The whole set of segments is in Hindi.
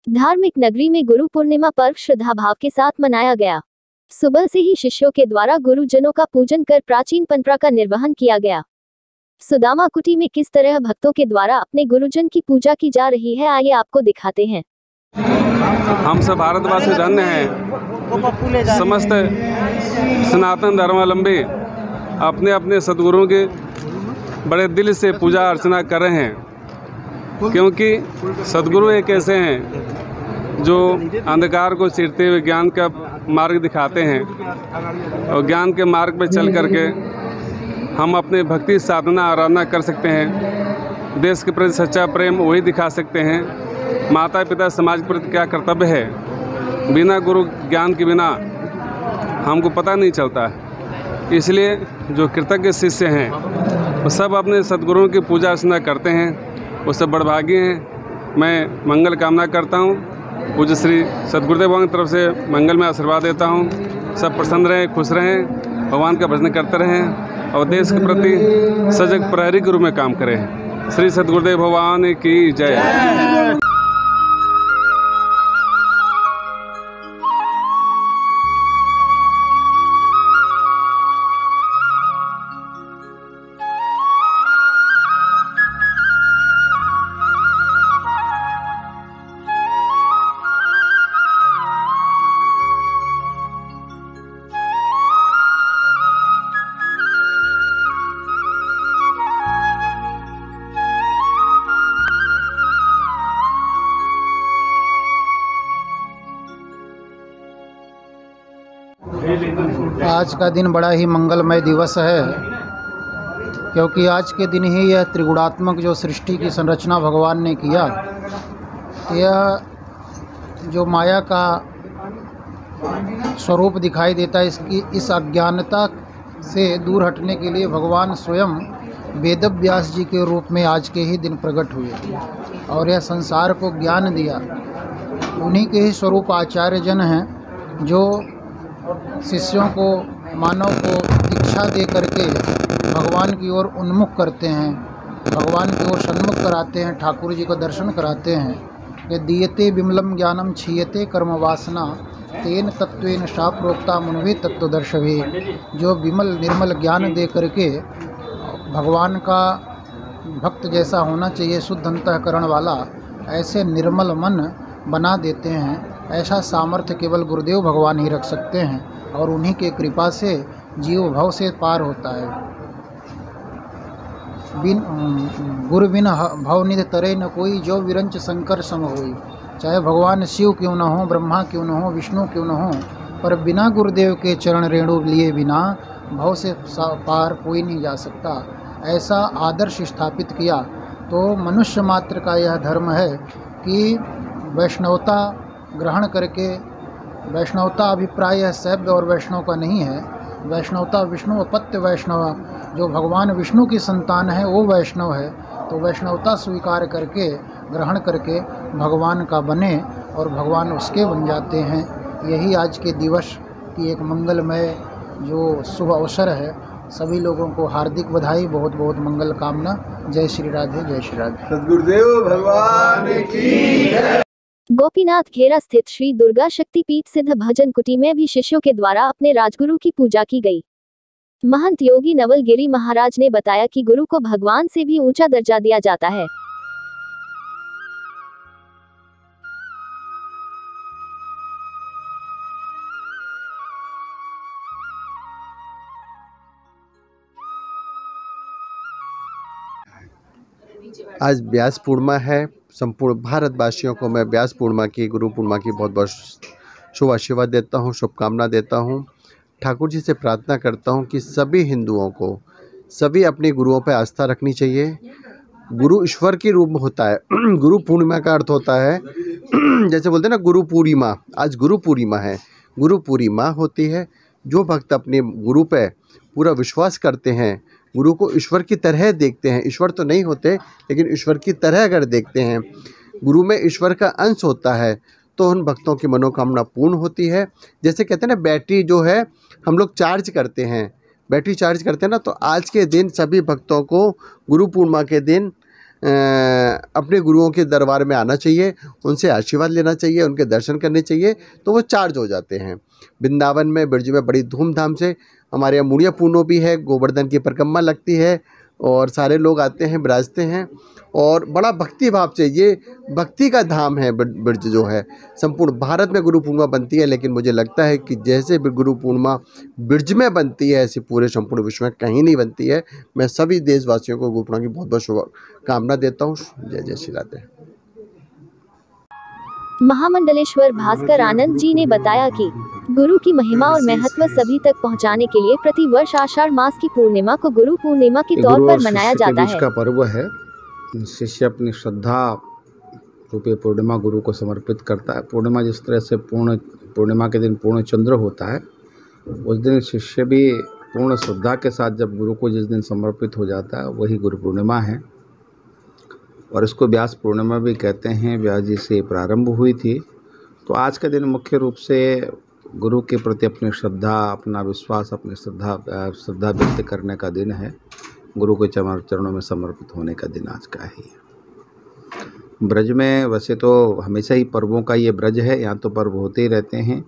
धार्मिक नगरी में गुरु पूर्णिमा पर्व श्रद्धा भाव के साथ मनाया गया। सुबह से ही शिष्यों के द्वारा गुरुजनों का पूजन कर प्राचीन परंपरा का निर्वहन किया गया। सुदामा कुटी में किस तरह भक्तों के द्वारा अपने गुरुजन की पूजा की जा रही है, आइए आपको दिखाते हैं। हम सब भारतवासी धन्य हैं। समस्त सनातन धर्मावलंबी अपने अपने सद्गुरुओं के बड़े दिल से पूजा अर्चना कर रहे हैं, क्योंकि सद्गुरु एक ऐसे हैं जो अंधकार को चीरते हुए ज्ञान का मार्ग दिखाते हैं, और ज्ञान के मार्ग पर चल करके हम अपने भक्ति साधना आराधना कर सकते हैं। देश के प्रति सच्चा प्रेम वही दिखा सकते हैं। माता पिता समाज के प्रति क्या कर्तव्य है, बिना गुरु ज्ञान के बिना हमको पता नहीं चलता है। इसलिए जो कृतज्ञ शिष्य हैं वो सब अपने सद्गुरुओं की पूजा अर्चना करते हैं, वो सब बड़भागी हैं। मैं मंगल कामना करता हूँ। पूज्य श्री सद्गुरुदेव भगवान की तरफ से मंगल में आशीर्वाद देता हूँ। सब प्रसन्न रहें, खुश रहें, भगवान का भजन करते रहें और देश के प्रति सजग प्रहरी के रूप में काम करें। श्री सद्गुरुदेव भगवान की जय। आज का दिन बड़ा ही मंगलमय दिवस है, क्योंकि आज के दिन ही यह त्रिगुणात्मक जो सृष्टि की संरचना भगवान ने किया, यह जो माया का स्वरूप दिखाई देता है, इसकी इस अज्ञानता से दूर हटने के लिए भगवान स्वयं वेदव्यास जी के रूप में आज के ही दिन प्रकट हुए और यह संसार को ज्ञान दिया। उन्हीं के ही स्वरूप आचार्य जन हैं जो शिष्यों को, मानव को दीक्षा दे करके भगवान की ओर उन्मुख करते हैं, भगवान की ओर सन्मुख कराते हैं, ठाकुर जी को दर्शन कराते हैं। ये दीयते विमलम ज्ञानम क्षीयते कर्म वासना तेन तत्वेन सा प्रोक्ता मुनवे तत्वदर्शवे। जो विमल निर्मल ज्ञान दे करके भगवान का भक्त जैसा होना चाहिए, शुद्ध अंतःकरण वाला, ऐसे निर्मल मन बना देते हैं। ऐसा सामर्थ्य केवल गुरुदेव भगवान ही रख सकते हैं और उन्हीं के कृपा से जीव भव से पार होता है। गुरु बिन भवनिधि तरे न कोई, जो विरंच शंकर सम होई। चाहे भगवान शिव क्यों न हो, ब्रह्मा क्यों न हो, विष्णु क्यों न हो, पर बिना गुरुदेव के चरण रेणु लिए बिना भव से पार कोई नहीं जा सकता। ऐसा आदर्श स्थापित किया। तो मनुष्य मात्र का यह धर्म है कि वैष्णवता ग्रहण करके, वैष्णवता अभिप्राय शैव और वैष्णव का नहीं है। वैष्णवता विष्णु अपत्य वैष्णव, जो भगवान विष्णु की संतान है वो वैष्णव है। तो वैष्णवता स्वीकार करके, ग्रहण करके भगवान का बने और भगवान उसके बन जाते हैं। यही आज के दिवस की एक मंगलमय जो शुभ अवसर है। सभी लोगों को हार्दिक बधाई, बहुत बहुत मंगल कामना। जय श्री राधे, जय श्री राधे। सद्गुरुदेव भगवान की जय। गोपीनाथ घेरा स्थित श्री दुर्गा शक्ति पीठ सिद्ध भजन कुटी में भी शिष्यों के द्वारा अपने राजगुरु की पूजा की गई। महंत योगी नवलगिरी महाराज ने बताया कि गुरु को भगवान से भी ऊंचा दर्जा दिया जाता है। आज व्यास पूर्णिमा है। संपूर्ण भारतवासियों को मैं व्यास पूर्णिमा की, गुरु पूर्णिमा की बहुत बहुत शुभ आशीर्वाद देता हूँ, शुभकामना देता हूँ। ठाकुर जी से प्रार्थना करता हूँ कि सभी हिंदुओं को, सभी अपने गुरुओं पर आस्था रखनी चाहिए। गुरु ईश्वर के रूप में होता है। गुरु पूर्णिमा का अर्थ होता है जैसे बोलते हैं ना गुरु पूर्णिमा, आज गुरु पूर्णिमा है। गुरु पूर्णिमा होती है जो भक्त अपने गुरु पे पूरा विश्वास करते हैं, गुरु को ईश्वर की तरह देखते हैं। ईश्वर तो नहीं होते, लेकिन ईश्वर की तरह अगर देखते हैं, गुरु में ईश्वर का अंश होता है, तो उन भक्तों की मनोकामना पूर्ण होती है। जैसे कहते हैं ना, बैटरी जो है हम लोग चार्ज करते हैं, बैटरी चार्ज करते हैं ना, तो आज के दिन सभी भक्तों को गुरु पूर्णिमा के दिन अपने गुरुओं के दरबार में आना चाहिए, उनसे आशीर्वाद लेना चाहिए, उनके दर्शन करने चाहिए, तो वो चार्ज हो जाते हैं। वृंदावन में, ब्रज में बड़ी धूमधाम से हमारे यहाँ मुड़िया पूर्णो भी है, गोवर्धन की परिक्रमा लगती है और सारे लोग आते हैं, विराजते हैं और बड़ा भक्ति भाव से, ये भक्ति का धाम है ब्रज जो है। संपूर्ण भारत में गुरु पूर्णिमा बनती है, लेकिन मुझे लगता है कि जैसे गुरु पूर्णिमा ब्रज में बनती है, ऐसी पूरे संपूर्ण विश्व में कहीं नहीं बनती है। मैं सभी देशवासियों को गुरु पूर्णिमा की बहुत बहुत शुभकामना देता हूँ। जय जय श्री राधे। महामंडलेश्वर भास्कर आनंद जी ने बताया कि गुरु की महिमा और महत्व सभी तक पहुंचाने के लिए प्रति वर्ष आषाढ़ मास की पूर्णिमा को गुरु पूर्णिमा के तौर पर मनाया जाता है। का पर्व है। शिष्य अपनी श्रद्धा रूपी पूर्णिमा गुरु को समर्पित करता है। पूर्णिमा जिस तरह से पूर्णिमा के दिन पूर्ण चंद्र होता है, उस दिन शिष्य भी पूर्ण श्रद्धा के साथ जब गुरु को जिस दिन समर्पित हो जाता है, वही गुरु पूर्णिमा है। और इसको व्यास पूर्णिमा भी कहते हैं। व्यास जी से प्रारंभ हुई थी। तो आज का दिन मुख्य रूप से गुरु के प्रति अपनी श्रद्धा, अपना विश्वास, अपनी श्रद्धा व्यक्त करने का दिन है। गुरु के चरणों में समर्पित होने का दिन आज का ही है। ब्रज में वैसे तो हमेशा ही पर्वों का ये ब्रज है, यहाँ तो पर्व होते ही रहते हैं,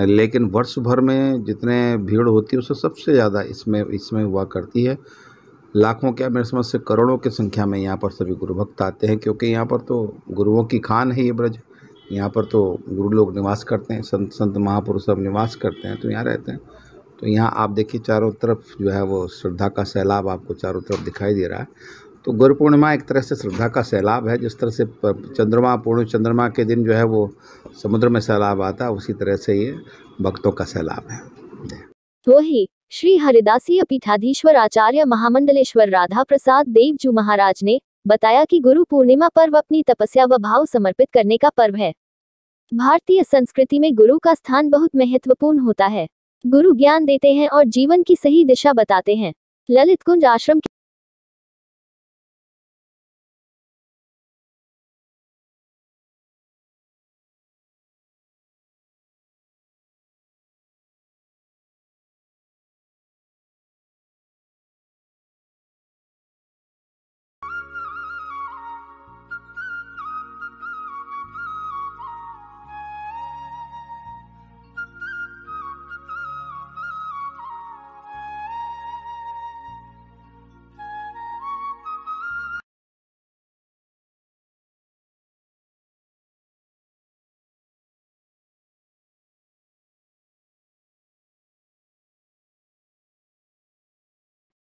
लेकिन वर्ष भर में जितने भीड़ होती है उससे सबसे ज़्यादा इसमें हुआ करती है। लाखों क्या, मेरे समझ से करोड़ों की संख्या में यहाँ पर सभी गुरु भक्त आते हैं, क्योंकि यहाँ पर तो गुरुओं की खान है ये ब्रज। यहाँ पर तो गुरु लोग निवास करते हैं, संत महापुरुष सब निवास करते हैं, तो यहाँ रहते हैं। तो यहाँ आप देखिए चारों तरफ जो है वो श्रद्धा का सैलाब आपको चारों तरफ दिखाई दे रहा है। तो गुरु पूर्णिमा एक तरह से श्रद्धा का सैलाब है। जिस तरह से पूर्ण चंद्रमा के दिन जो है वो समुद्र में सैलाब आता है, उसी तरह से ये भक्तों का सैलाब है। वही श्री हरिदासीय पीठाधीश्वर आचार्य महामंडलेश्वर राधा प्रसाद देव जी महाराज ने बताया कि गुरु पूर्णिमा पर्व अपनी तपस्या व भाव समर्पित करने का पर्व है। भारतीय संस्कृति में गुरु का स्थान बहुत महत्वपूर्ण होता है। गुरु ज्ञान देते हैं और जीवन की सही दिशा बताते हैं। ललित कुंज आश्रम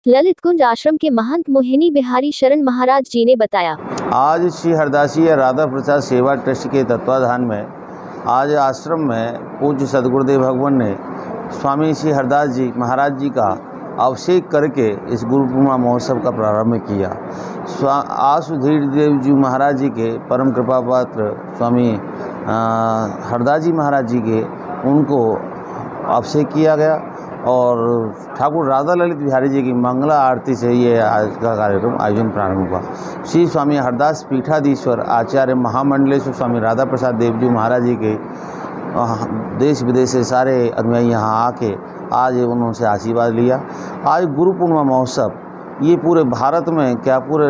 ललित कुंज आश्रम के महंत मोहिनी बिहारी शरण महाराज जी ने बताया, आज श्री हरदासीय राधा प्रसाद सेवा ट्रस्ट के तत्वाधान में आज आश्रम में पूज्य सदगुरुदेव भगवान ने स्वामी श्री हरदास जी महाराज जी का अभिषेक करके इस गुरु पूर्णिमा महोत्सव का प्रारंभ किया। आसुधीर देव जी महाराज जी के परम कृपा पात्र स्वामी हरदास जी महाराज जी के उनको अभिषेक किया गया और ठाकुर राधा ललित बिहारी जी की मंगला आरती से ये आज का कार्यक्रम आयोजन प्रारंभ हुआ। श्री स्वामी हरदास पीठाधीश्वर आचार्य महामंडलेश्वर स्वामी राधा प्रसाद देव जी महाराज जी के देश विदेश से सारे अनुयायी यहाँ आके आज उन्होंने आशीर्वाद लिया। आज गुरु पूर्णिमा महोत्सव ये पूरे भारत में क्या पूरे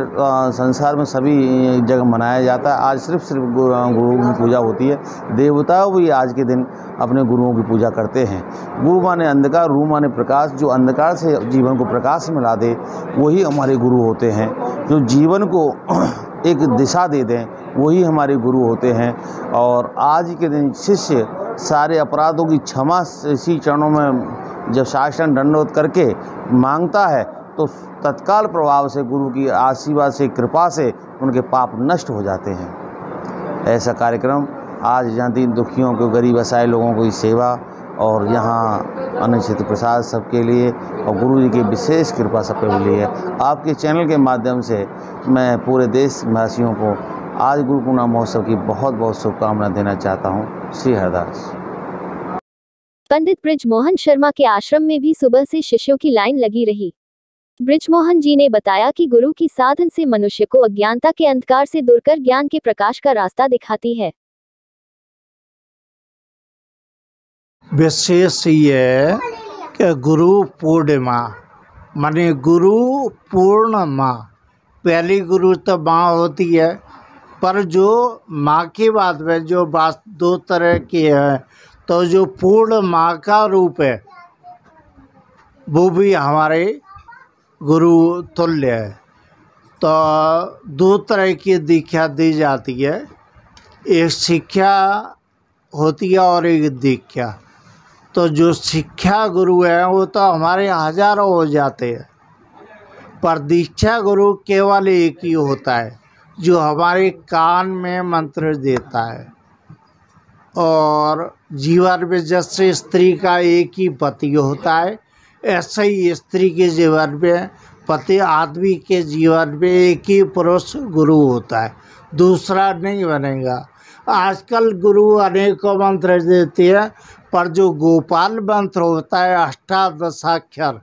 संसार में सभी जगह मनाया जाता है। आज सिर्फ गुरुओं की पूजा होती है। देवता भी आज के दिन अपने गुरुओं की पूजा करते हैं। गुरु माने अंधकार, रूह माने प्रकाश। जो अंधकार से जीवन को प्रकाश में ला दे वही हमारे गुरु होते हैं। जो जीवन को एक दिशा दे दें वही हमारे गुरु होते हैं। और आज के दिन शिष्य सारे अपराधों की क्षमा इसी चरणों में जब शासन दंडोत करके मांगता है तो तत्काल प्रभाव से गुरु की आशीर्वाद से, कृपा से उनके पाप नष्ट हो जाते हैं। ऐसा कार्यक्रम आज यहाँ दीन दुखियों को, गरीब असहाय लोगों की सेवा और यहाँ अनिश्चित प्रसाद सबके लिए और गुरु जी की विशेष कृपा सबके लिए आपके चैनल के माध्यम से मैं पूरे देशवासियों को आज गुरु पूर्णिमा महोत्सव की बहुत बहुत शुभकामनाएं देना चाहता हूँ। श्री हरदास। पंडित ब्रिजमोहन शर्मा के आश्रम में भी सुबह से शिष्यों की लाइन लगी रही। ब्रिजमोहन जी ने बताया कि गुरु की साधन से मनुष्य को अज्ञानता के अंधकार से दूर कर ज्ञान के प्रकाश का रास्ता दिखाती है। विशेष ये कि गुरु पूर्णिमा माने गुरु पूर्णिमा पहली गुरु तो माँ होती है, पर जो माँ की बात में जो बात दो तरह की है, तो जो पूर्ण माँ का रूप है वो भी हमारे गुरु तुल्य है। तो दो तरह की दीक्षा दी जाती है, एक शिक्षा होती है और एक दीक्षा। तो जो शिक्षा गुरु है वो तो हमारे हजारों हो जाते हैं, पर दीक्षा गुरु केवल एक ही होता है जो हमारे कान में मंत्र देता है। और जीवन में जैसे स्त्री का एक ही पति होता है, ऐसे ही स्त्री के जीवन में, पति आदमी के जीवन में एक ही पुरुष गुरु होता है, दूसरा नहीं बनेगा। आजकल गुरु अनेकों मंत्र देते हैं, पर जो गोपाल मंत्र होता है अष्टादशाक्षर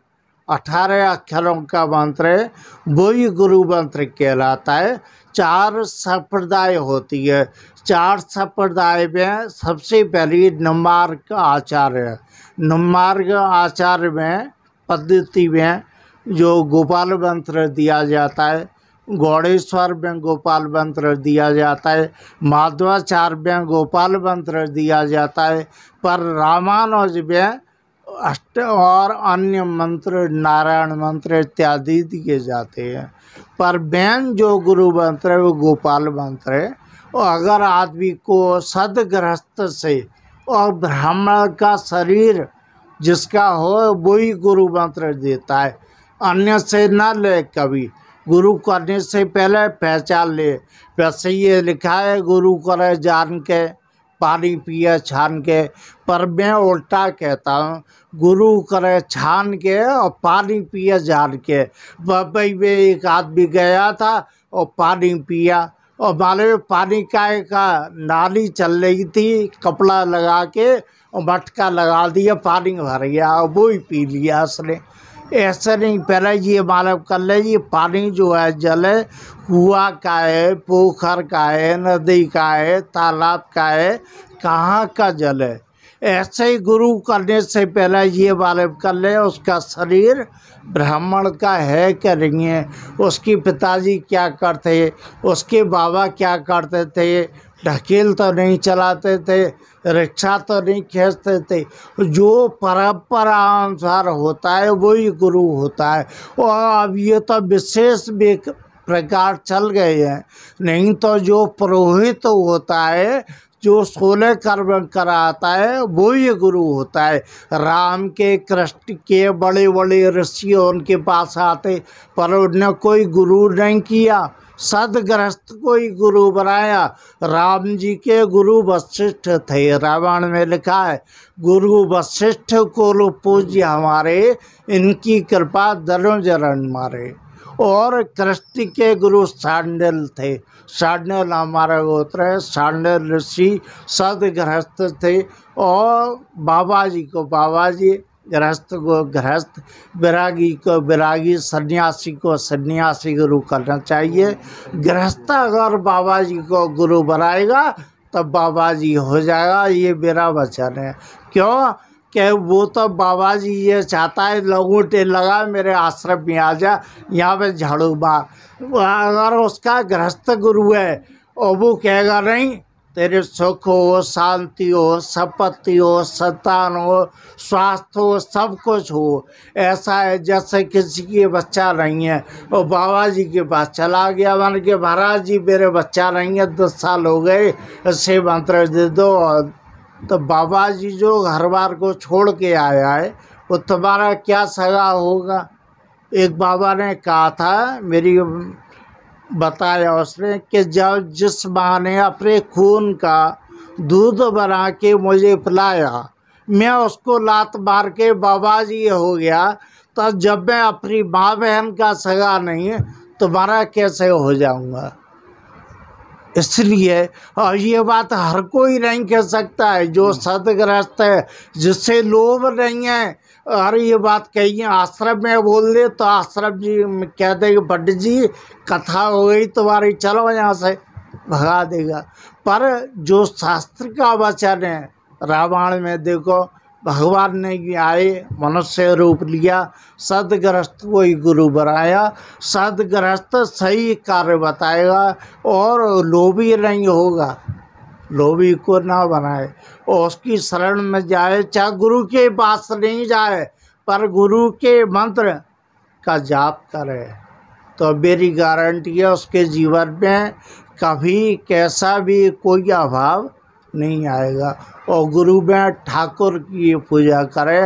18 अक्षरों का मंत्र है, वही गुरु मंत्र कहलाता है। 4 संप्रदाय होती है, 4 संप्रदाय में सबसे पहली निम्बार्क आचार्य है। निम्बार्क आचार्य में पद्धति में जो गोपाल मंत्र दिया जाता है, गौड़ेश्वर में गोपाल मंत्र दिया जाता है, माधवाचार्य में गोपाल मंत्र दिया जाता है, पर रामानुज में अष्ट और अन्य मंत्र, नारायण मंत्र इत्यादि दिए जाते हैं। पर मेन जो गुरु मंत्र है वो गोपाल मंत्र है। और अगर आदमी को सदगृहस्थ से और ब्राह्मण का शरीर जिसका हो वही गुरु मंत्र देता है, अन्य से न ले कभी। गुरु करने से पहले पहचान ले। वैसे ये लिखा है गुरु करे जान के, पानी पिए छान के, पर मैं उल्टा कहता हूँ, गुरु करे छान के और पानी पिए जान के। बम्बई में एक आदमी गया था और पानी पिया, और मालूम पानी का नाली चल रही थी, कपड़ा लगा के और मटका लगा दिया, पानी भर गया और वो ही पी लिया उसने। ऐसे नहीं, पहले ये मालूम कर ले ये पानी जो है जल है, कुआं का है, पोखर का है, नदी का है, तालाब का है, कहाँ का जल है। ऐसे ही गुरु करने से पहले ये मालूम कर ले उसका शरीर ब्राह्मण का है क्या नहीं है, उसके पिताजी क्या करते, उसके बाबा क्या करते थे, ढकेल तो नहीं चलाते थे, रिक्शा तो नहीं खींचते थे। जो परंपरा अनुसार होता है वही गुरु होता है। और अब ये तो विशेष भी प्रकार चल गए हैं, नहीं तो जो पुरोहित होता है, जो 16 कर्म कराता है वही गुरु होता है। राम के कृष्ण के बड़े बड़े ऋषि उनके पास आते, पर उन्होंने कोई गुरु नहीं किया, सदगृहस्थ को ही गुरु बनाया। राम जी के गुरु वशिष्ठ थे, रामायण में लिखा है, गुरु वशिष्ठ को पूज्य हमारे, इनकी कृपा धनुजरण मारे। और कृष्ण के गुरु सांडल थे, सांडल हमारा गोत्र है, सांडल ऋषि सदगृहस्थ थे। और बाबा जी को बाबा जी, गृहस्थ को गृहस्थ, विरागी को विरागी, सन्यासी को सन्यासी गुरु करना चाहिए। गृहस्थ अगर बाबा जी को गुरु बनाएगा तब बाबा जी हो जाएगा, ये मेरा वचन है। क्यों कि वो तो बाबा जी ये चाहता है लंगोटे लगा मेरे आश्रम में आ जा, यहाँ पे झाड़ू मार। अगर उसका गृहस्थ गुरु है और वो कहेगा नहीं तेरे सुख हो, शांति हो, संपत्ति हो, संतान हो, स्वास्थ्य हो, सब कुछ हो, ऐसा है जैसे किसी के बच्चा नहीं है और बाबा जी के पास चला गया, मान के महाराज जी मेरे बच्चा नहीं है, 10 साल हो गए, ऐसे मंत्र दे दो। तो बाबा जी जो घर बार को छोड़ के आया है वो तुम्हारा क्या सगा होगा। एक बाबा ने कहा था, मेरी बताया उसने, कि जब जिस माँ ने अपने खून का दूध बना के मुझे पिलाया, मैं उसको लात मार के बाबा जी हो गया, तो जब मैं अपनी माँ बहन का सगा नहीं तुम्हारा कैसे हो जाऊंगा। इसलिए और ये बात हर कोई नहीं कह सकता है, जो सदगृहस्थ है, जिससे लोभ नहीं है। और ये बात कही आश्रम में बोल दे तो आश्रम जी कह देंगे पंडित जी कथा हो गई तुम्हारी, चलो यहाँ से, भगा देगा। पर जो शास्त्र का वचन है, रामायण में देखो, भगवान ने भी आए, मनुष्य रूप लिया, सदग्रस्त को ही गुरु बनाया। सदग्रस्त सही कार्य बताएगा और लोभी नहीं होगा, लोभी को ना बनाए और उसकी शरण में जाए। चाहे गुरु के पास नहीं जाए पर गुरु के मंत्र का जाप करे तो मेरी गारंटी है उसके जीवन में कभी कैसा भी कोई अभाव नहीं आएगा। और गुरु में ठाकुर की पूजा करे,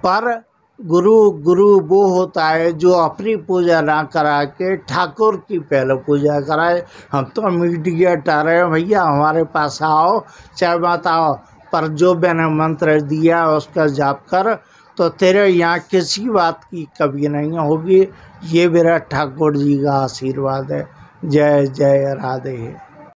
पर गुरु वो होता है जो अपनी पूजा ना करा के ठाकुर की पहले पूजा कराए। हम तो मीडिएटर हैं भैया, हमारे पास आओ चाहे मत आओ, पर जो मैंने मंत्र दिया उसका जाप कर तो तेरे यहाँ किसी बात की कमी नहीं होगी। ये मेरा ठाकुर जी का आशीर्वाद है। जय जय राधे।